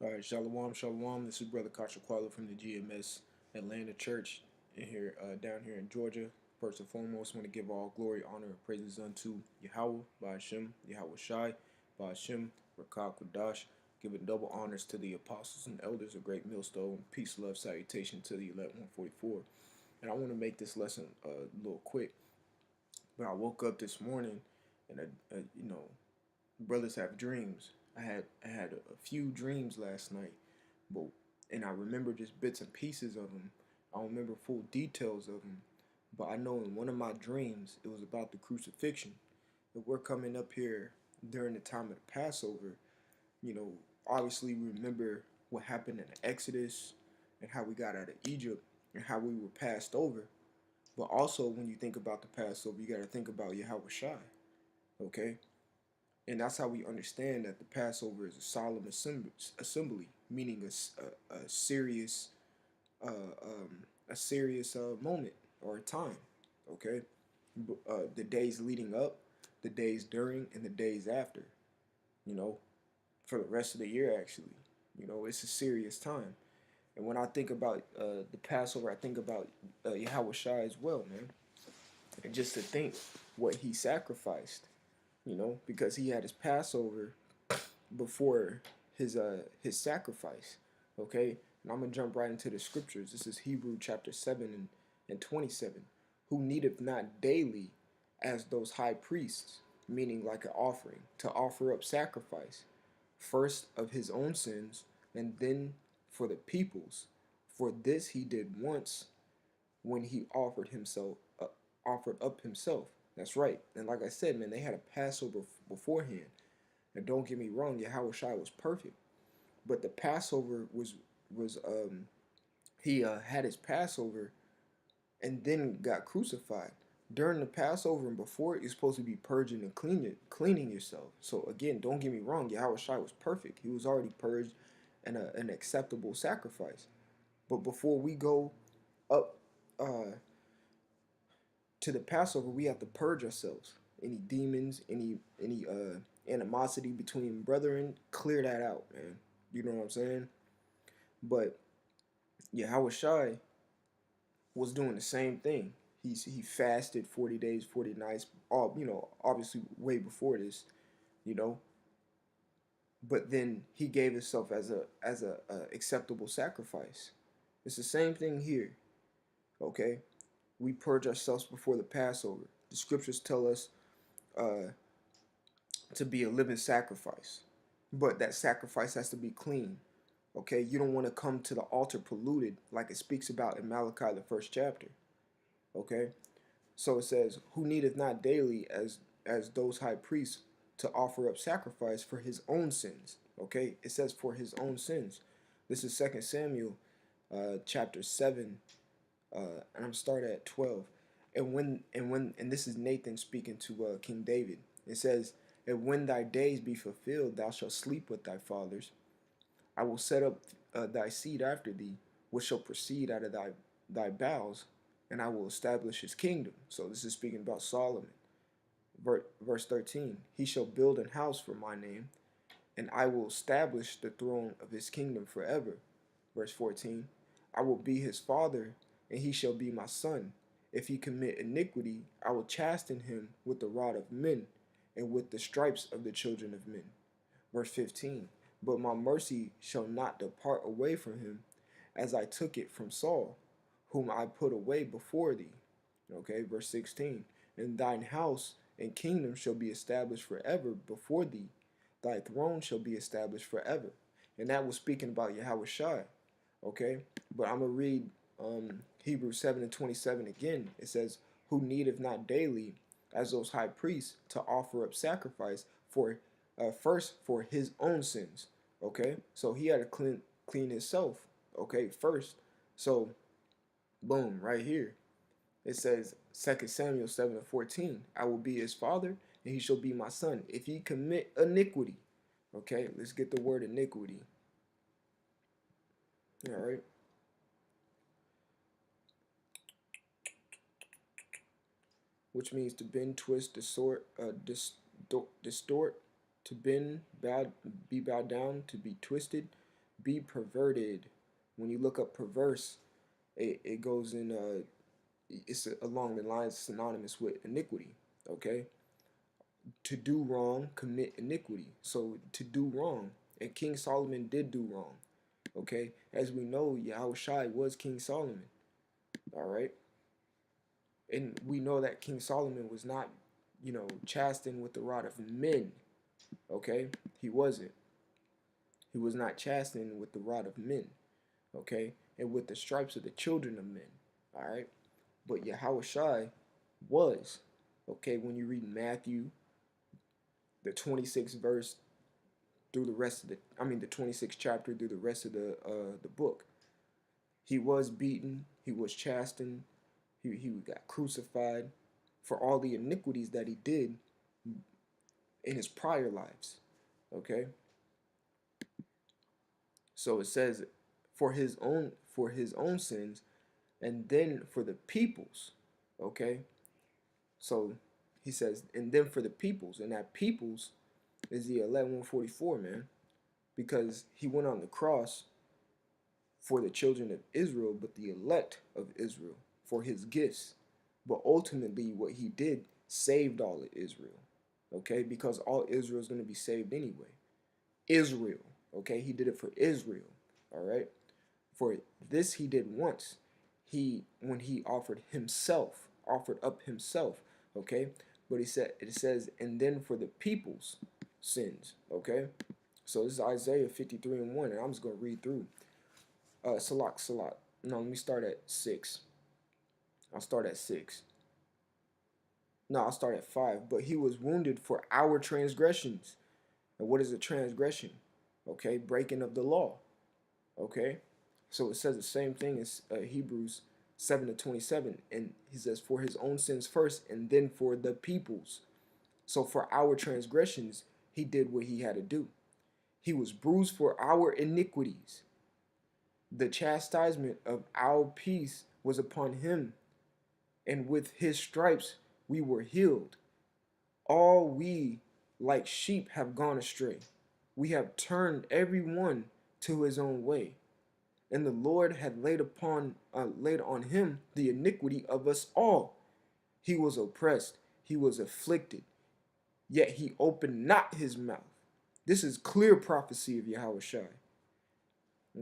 All right, shalom, shalom. This is Brother Kashaquala from the GMS Atlanta Church in here, down here in Georgia. First and foremost, I want to give all glory, honor, and praises unto Yahweh, Ba'ashem, Yahawashi, Ba'ashem, Rakah Kodash. Giving double honors to the apostles and elders of Great Millstone. Peace, love, salutation to the elect 144. And I want to make this lesson a little quick. But I woke up this morning, and brothers have dreams. I had a few dreams last night, but and I remember just bits and pieces of them. I don't remember full details of them, but I know in one of my dreams it was about the crucifixion. If we're coming up here during the time of the Passover, obviously we remember what happened in the Exodus and how we got out of Egypt and how we were passed over. But also when you think about the Passover, you got to think about Yahawashi, okay? And that's how we understand that the Passover is a solemn assembly, meaning a serious uh, moment or a time. Okay, the days leading up, the days during, and the days after. You know, for the rest of the year, actually. It's a serious time. And when I think about the Passover, I think about Yahawashi as well, man. And just to think what he sacrificed, because he had his Passover before his sacrifice. Okay? And I'm gonna jump right into the scriptures. This is Hebrew chapter 7 and 27. Who needeth not daily as those high priests, meaning like an offering, to offer up sacrifice, first of his own sins, and then for the people's. For this he did once when he offered up himself. That's right. And like I said, man, they had a Passover beforehand. And don't get me wrong, Yahawashi was perfect, but the Passover was he had his Passover and then got crucified. During the Passover and before it, you're supposed to be purging and cleaning yourself. So again, don't get me wrong, Yahawashi was perfect. He was already purged and an acceptable sacrifice. But before we go up to the Passover, we have to purge ourselves. Any demons, any animosity between brethren, clear that out, man. You know what I'm saying? But Yahawashi was doing the same thing. He fasted 40 days, 40 nights, all obviously way before this, you know. But then he gave himself as a acceptable sacrifice. It's the same thing here. Okay? We purge ourselves before the Passover. The scriptures tell us to be a living sacrifice, but that sacrifice has to be clean. Okay, you don't want to come to the altar polluted, like it speaks about in Malachi, the first chapter. Okay, so it says, "Who needeth not daily as those high priests to offer up sacrifice for his own sins." Okay, it says for his own sins. This is 2 Samuel, chapter 7, and I'm starting at 12. And this is Nathan speaking to King David. It says, "And when thy days be fulfilled, thou shalt sleep with thy fathers. I will set up thy seed after thee, which shall proceed out of thy bowels, and I will establish his kingdom." So this is speaking about Solomon. Verse 13, "He shall build an house for my name, and I will establish the throne of his kingdom forever." Verse 14, "I will be his father, and he shall be my son. If he commit iniquity, I will chasten him with the rod of men, and with the stripes of the children of men." Verse 15, "But my mercy shall not depart away from him, as I took it from Saul, whom I put away before thee." Okay, verse 16, "And thine house and kingdom shall be established forever before thee. Thy throne shall be established forever." And that was speaking about Yahawashi. Okay, but I'm going to read Hebrews 7 and 27 again. It says, "Who needeth not daily as those high priests to offer up sacrifice for first for his own sins." Okay, so he had to clean himself. Okay, first. So boom, right here it says 2 Samuel 7 and 14. "I will be his father, and he shall be my son. If he commit iniquity." Okay, let's get the word iniquity. All right. Which means to bend, twist, distort, to bend, be bowed down, to be twisted, be perverted. When you look up perverse, it goes in it's along the lines synonymous with iniquity. Okay, to do wrong, commit iniquity. So to do wrong, and King Solomon did do wrong. Okay, as we know, Yahawashi was King Solomon. All right, and we know that King Solomon was not, chastened with the rod of men. Okay, he wasn't. He was not chastened with the rod of men. Okay, and with the stripes of the children of men. All right, but Yahawashi was. Okay, when you read Matthew, the 26th verse through the rest of the 26th chapter through the rest of the book, he was beaten, he was chastened, he got crucified for all the iniquities that he did in his prior lives. Okay, so it says for his own sins, and then for the people's. Okay, so he says, and then for the people's, and that people's is the 1144, man, because he went on the cross for the children of Israel, but the elect of Israel for his gifts. But ultimately, what he did saved all of Israel. Okay, because all Israel is going to be saved anyway. Israel. Okay, he did it for Israel. All right, for this he did once. When he offered up himself. Okay, but it says, and then for the people's sins. Okay, so this is Isaiah 53:1, and I'm just gonna read through. Salak. No, let me start at 6. I'll start at 6. No, I'll start at 5. But he was wounded for our transgressions. And what is a transgression? Okay, breaking of the law. Okay, so it says the same thing as Hebrews 7:27, and he says, for his own sins first, and then for the people's. So for our transgressions, he did what he had to do. He was bruised for our iniquities. The chastisement of our peace was upon him, and with his stripes we were healed. All we like sheep have gone astray. We have turned every one to his own way. And the Lord had laid on him the iniquity of us all. He was oppressed, he was afflicted, yet he opened not his mouth. This is clear prophecy of Yahawashi.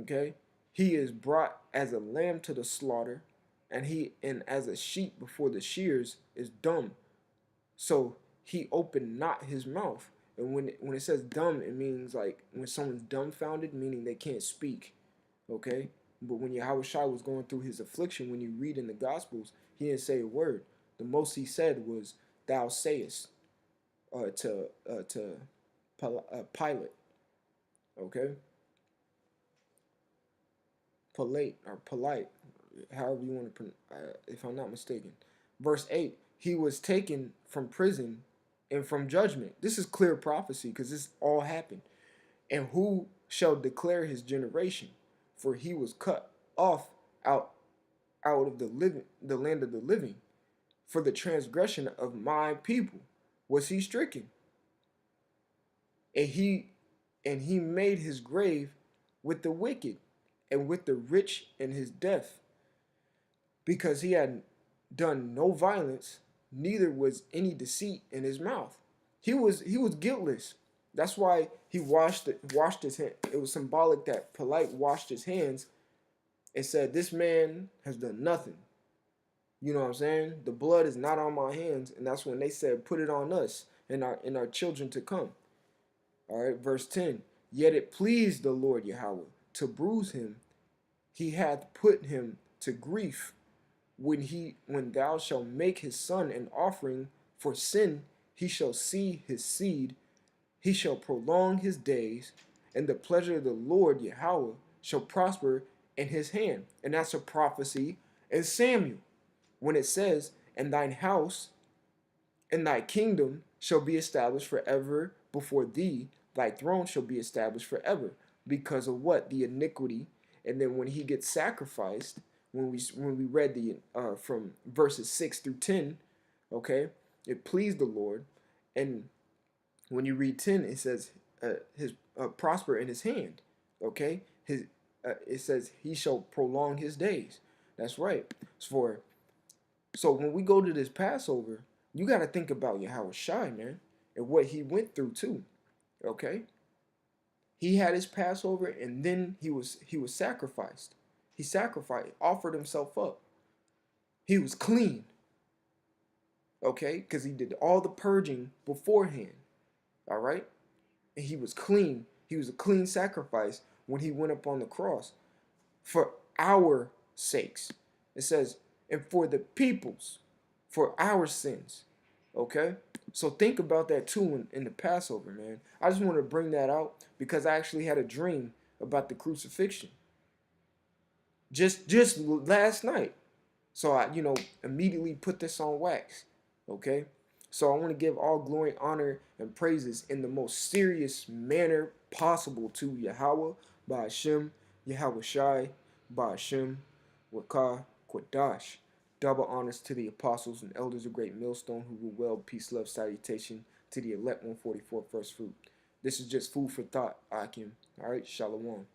Okay? He is brought as a lamb to the slaughter, and as a sheep before the shears is dumb. So he opened not his mouth. And when it says dumb, it means like when someone's dumbfounded, meaning they can't speak. Okay? But when Yahawashi was going through his affliction, when you read in the Gospels, he didn't say a word. The most he said was, "Thou sayest," to Pilate. Okay? Polite, however you want to pronounce, if I'm not mistaken. Verse 8, he was taken from prison and from judgment. This is clear prophecy because this all happened. And who shall declare his generation? For he was cut off out of the land of the living. For the transgression of my people was he stricken. And he made his grave with the wicked and with the rich in his death, because he had done no violence, neither was any deceit in his mouth. He was guiltless. That's why he washed his hand. It was symbolic that Polite washed his hands and said, "This man has done nothing." You know what I'm saying? The blood is not on my hands, and that's when they said, "Put it on us and our children to come." All right, verse 10. Yet it pleased the Lord Yahweh to bruise him. He hath put him to grief. When thou shalt make his son an offering for sin, he shall see his seed, he shall prolong his days, and the pleasure of the Lord Yahweh shall prosper in his hand. And that's a prophecy in Samuel, when it says, and thine house and thy kingdom shall be established forever before thee, thy throne shall be established forever. Because of what? The iniquity. And then when he gets sacrificed, when we read the from verses 6 through 10, okay, it pleased the Lord. And when you read 10, it says his prosper in his hand, okay, his it says he shall prolong his days. That's right. So when we go to this Passover, you got to think about Yahawashi, man, and what he went through too. Okay, he had his Passover, and then he was sacrificed. He sacrificed, offered himself up. He was clean. Okay, because he did all the purging beforehand. All right, and he was clean. He was a clean sacrifice when he went up on the cross for our sakes. It says, and for the people's, for our sins. Okay? So think about that too in the Passover, man. I just want to bring that out because I actually had a dream about the crucifixion. Just last night. So I, immediately put this on wax. Okay? So I want to give all glory, honor, and praises in the most serious manner possible to Yahweh, by Hashem, Yahawashi, by Hashem, Wakah, Quadash. Double honors to the apostles and elders of Great Millstone who rule well. Peace, love, salutation to the elect 144 first fruit. This is just food for thought, Akim. All right, Shalom.